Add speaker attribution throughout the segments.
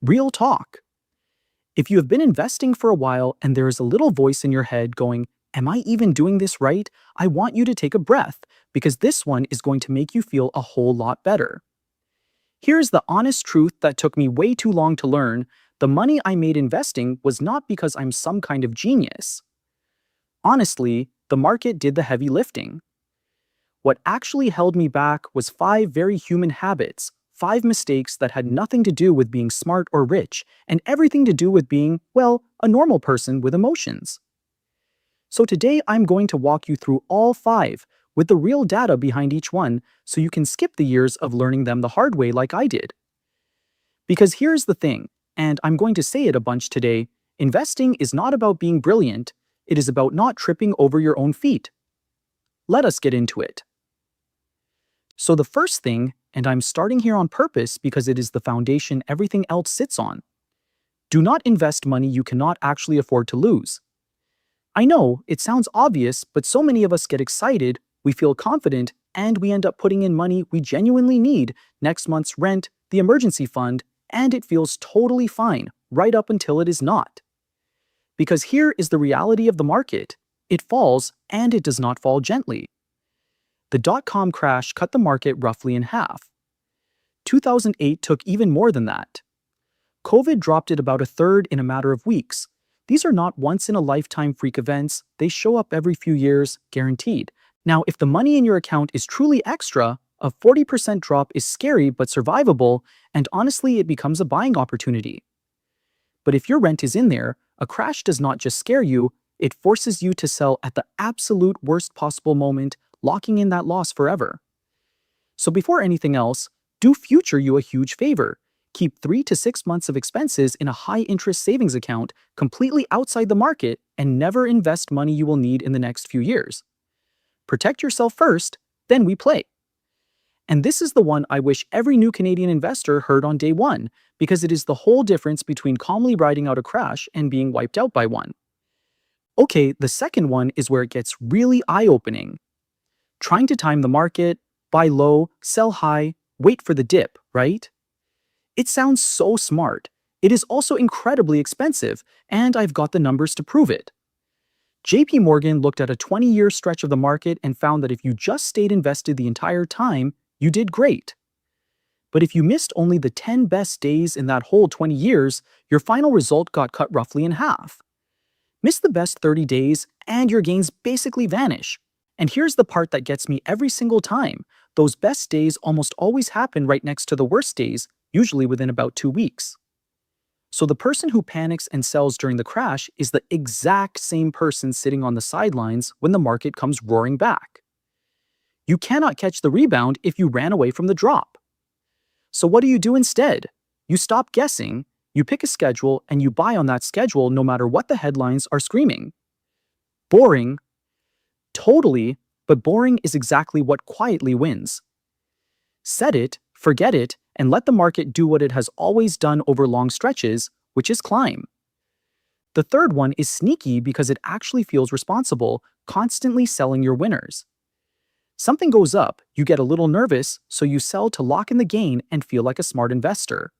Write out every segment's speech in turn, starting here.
Speaker 1: Real talk. If you have been investing for a while and there is a little voice in your head going, "Am I even doing this right?" I want you to take a breath because this one is going to make you feel a whole lot better. Here's the honest truth that took me way too long to learn. The money I made investing was not because I'm some kind of genius. Honestly, the market did the heavy lifting. What actually held me back was 5 very human habits, 5 mistakes that had nothing to do with being smart or rich, and everything to do with being, well, a normal person with emotions. So today I'm going to walk you through all 5, with the real data behind each one, so you can skip the years of learning them the hard way like I did. Because here's the thing, and I'm going to say it a bunch today, investing is not about being brilliant, it is about not tripping over your own feet. Let us get into it. So the first thing, and I'm starting here on purpose because it is the foundation everything else sits on. Do not invest money you cannot actually afford to lose. I know, it sounds obvious, but so many of us get excited, we feel confident, and we end up putting in money we genuinely need, next month's rent, the emergency fund, and it feels totally fine, right up until it is not. Because here is the reality of the market. It falls, and it does not fall gently. The dot-com crash cut the market roughly in half. 2008 took even more than that. COVID dropped it about a third in a matter of weeks. These are not once-in-a-lifetime freak events, they show up every few years, guaranteed. Now, if the money in your account is truly extra, a 40% drop is scary but survivable, and honestly, it becomes a buying opportunity. But if your rent is in there, a crash does not just scare you, it forces you to sell at the absolute worst possible moment, locking in that loss forever. So before anything else, do future you a huge favor. Keep 3 to 6 months of expenses in a high-interest savings account completely outside the market and never invest money you will need in the next few years. Protect yourself first, then we play. And this is the one I wish every new Canadian investor heard on day one, because it is the whole difference between calmly riding out a crash and being wiped out by one. Okay, the second one is where it gets really eye-opening. Trying to time the market, buy low, sell high, wait for the dip, right? It sounds so smart. It is also incredibly expensive, and I've got the numbers to prove it. JP Morgan looked at a 20-year stretch of the market and found that if you just stayed invested the entire time, you did great. But if you missed only the 10 best days in that whole 20 years, your final result got cut roughly in half. Miss the best 30 days, and your gains basically vanish. And here's the part that gets me every single time. Those best days almost always happen right next to the worst days, usually within about 2 weeks. So the person who panics and sells during the crash is the exact same person sitting on the sidelines when the market comes roaring back. You cannot catch the rebound if you ran away from the drop. So what do you do instead? You stop guessing, you pick a schedule, and you buy on that schedule no matter what the headlines are screaming. Boring? Totally, but boring is exactly what quietly wins. Set it, forget it, and let the market do what it has always done over long stretches, which is climb. The third one is sneaky because it actually feels responsible, constantly selling your winners. Something goes up, you get a little nervous, so you sell to lock in the gain and feel like a smart investor.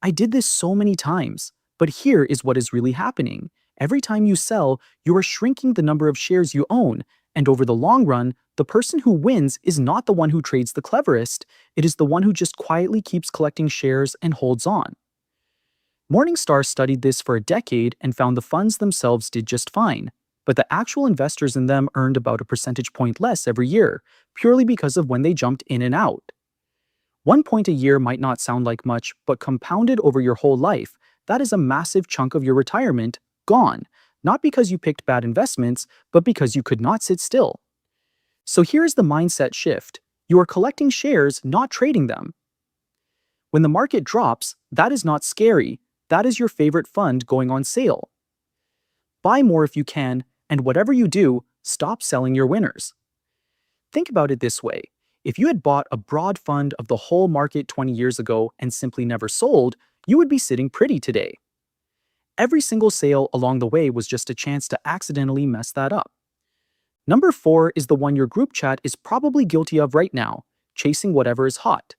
Speaker 1: I did this so many times, but here is what is really happening. Every time you sell, you are shrinking the number of shares you own, and over the long run, the person who wins is not the one who trades the cleverest, it is the one who just quietly keeps collecting shares and holds on. Morningstar studied this for a decade and found the funds themselves did just fine, but the actual investors in them earned about a percentage point less every year, purely because of when they jumped in and out. 1 point a year might not sound like much, but compounded over your whole life, that is a massive chunk of your retirement gone, not because you picked bad investments, but because you could not sit still. So here's the mindset shift. You are collecting shares, not trading them. When the market drops, that is not scary. That is your favorite fund going on sale. Buy more if you can, and whatever you do, stop selling your winners. Think about it this way. If you had bought a broad fund of the whole market 20 years ago and simply never sold, you would be sitting pretty today. Every single sale along the way was just a chance to accidentally mess that up. Number 4 is the one your group chat is probably guilty of right now, chasing whatever is hot.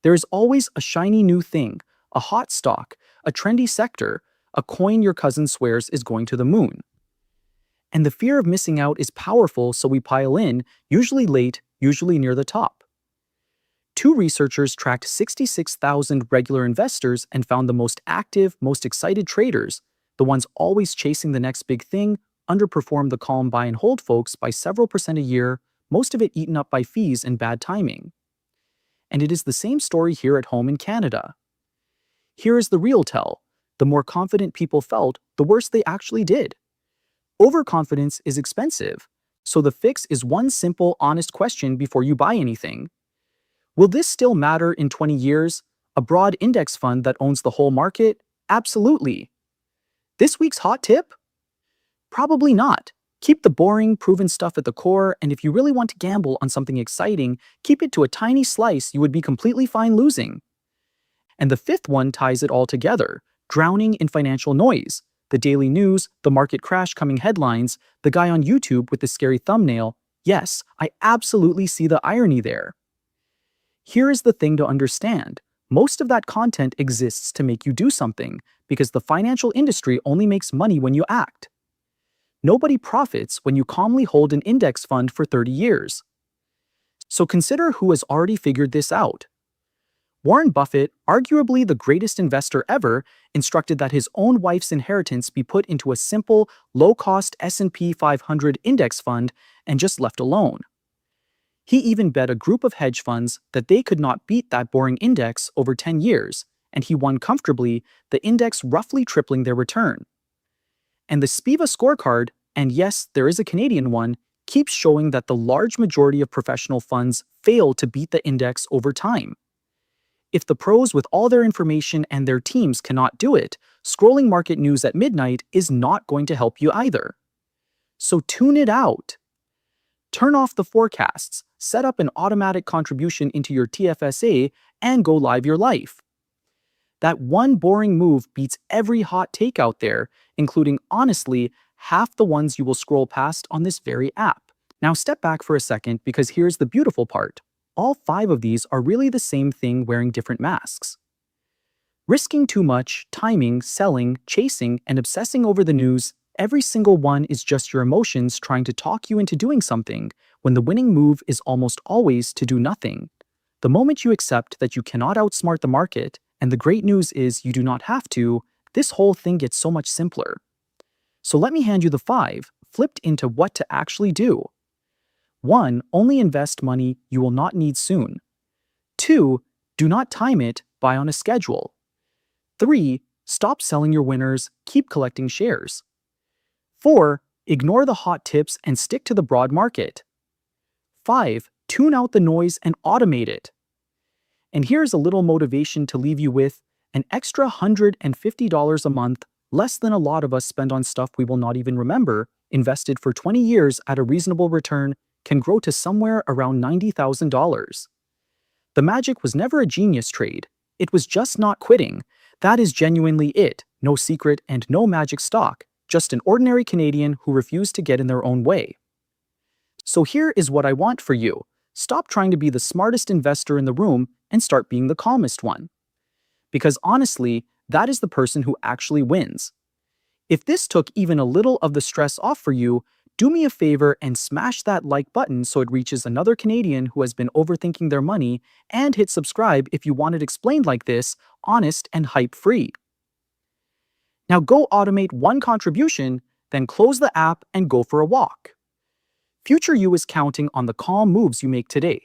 Speaker 1: There is always a shiny new thing, a hot stock, a trendy sector, a coin your cousin swears is going to the moon. And the fear of missing out is powerful, so we pile in, usually late, usually near the top. Two researchers tracked 66,000 regular investors and found the most active, most excited traders, the ones always chasing the next big thing, underperformed the calm buy and hold folks by several percent a year, most of it eaten up by fees and bad timing. And it is the same story here at home in Canada. Here is the real tell. The more confident people felt, the worse they actually did. Overconfidence is expensive, so the fix is one simple, honest question before you buy anything. Will this still matter in 20 years? A broad index fund that owns the whole market? Absolutely. This week's hot tip? Probably not. Keep the boring, proven stuff at the core, and if you really want to gamble on something exciting, keep it to a tiny slice you would be completely fine losing. And the fifth one ties it all together, drowning in financial noise. The daily news, the market crash coming headlines, the guy on YouTube with the scary thumbnail. Yes, I absolutely see the irony there. Here is the thing to understand. Most of that content exists to make you do something, because the financial industry only makes money when you act. Nobody profits when you calmly hold an index fund for 30 years. So consider who has already figured this out. Warren Buffett, arguably the greatest investor ever, instructed that his own wife's inheritance be put into a simple, low-cost S&P 500 index fund and just left alone. He even bet a group of hedge funds that they could not beat that boring index over 10 years, and he won comfortably, the index roughly tripling their return. And the SPIVA scorecard, and yes, there is a Canadian one, keeps showing that the large majority of professional funds fail to beat the index over time. If the pros with all their information and their teams cannot do it, scrolling market news at midnight is not going to help you either. So tune it out. Turn off the forecasts, set up an automatic contribution into your TFSA, and go live your life. That one boring move beats every hot take out there, including, honestly, half the ones you will scroll past on this very app. Now step back for a second, because here's the beautiful part. All 5 of these are really the same thing wearing different masks. Risking too much, timing, selling, chasing, and obsessing over the news, every single one is just your emotions trying to talk you into doing something, when the winning move is almost always to do nothing. The moment you accept that you cannot outsmart the market, and the great news is you do not have to, this whole thing gets so much simpler. So let me hand you the 5, flipped into what to actually do. 1. Only invest money you will not need soon. 2. Do not time it, buy on a schedule. 3. Stop selling your winners, keep collecting shares. 4. Ignore the hot tips and stick to the broad market. 5. Tune out the noise and automate it. And here's a little motivation to leave you with: an extra $150 a month, less than a lot of us spend on stuff we will not even remember, invested for 20 years at a reasonable return, can grow to somewhere around $90,000. The magic was never a genius trade. It was just not quitting. That is genuinely it. No secret and no magic stock. Just an ordinary Canadian who refused to get in their own way. So here is what I want for you. Stop trying to be the smartest investor in the room and start being the calmest one. Because honestly, that is the person who actually wins. If this took even a little of the stress off for you, do me a favor and smash that like button so it reaches another Canadian who has been overthinking their money, and hit subscribe if you want it explained like this, honest and hype-free. Now go automate one contribution, then close the app and go for a walk. Future you is counting on the calm moves you make today.